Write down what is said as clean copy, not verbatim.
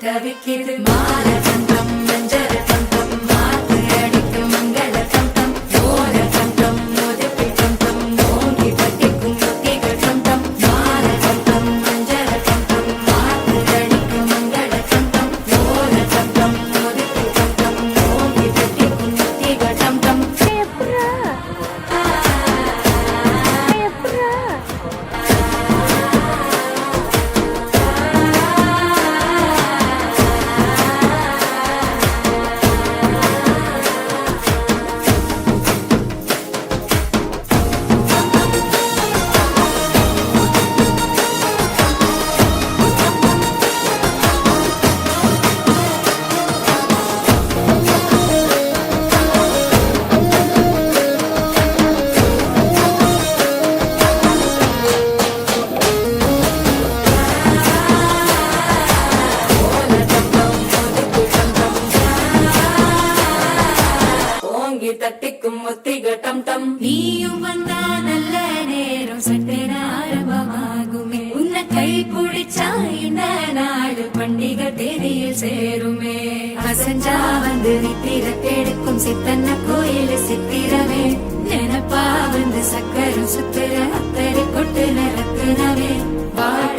தவிக்கிது மால தந்தம் மஞ்சள் தந்தம் மாத்து அடிக்கு மங்கள தந்தம் ஓர தந்தம் மோதப்பி தந்தம் ஓங்கி பட்டிக்கும் ஒத்திகள் தந்தம் மால தந்தம் மஞ்சள் தந்தம் மாத்து அடிக்கு மங்கள தந்தம் ஓர தந்தம் மோதப்பி தந்தம் ஓங்கி பட்டிக்கும் ஒத்திகள் தந்தம் தட்டிக்கும் ஒத்திகள் டம் டம் நீயும் வந்தா நல்ல நேரம் சட்டென ஆரம்பமாகுமே உன்னை கை பிடிச்சா இந்த நாடு பண்டிகை தேதியில் சேருமே அசஞ்சா வந்து நித்திர கெடுக்கும் சித்தன்ன கோயில் சித்திரமே நினப்பா வந்து சக்கரம் சுத்திர அத்தரை கொட்டு நிறத்தினவே வாழ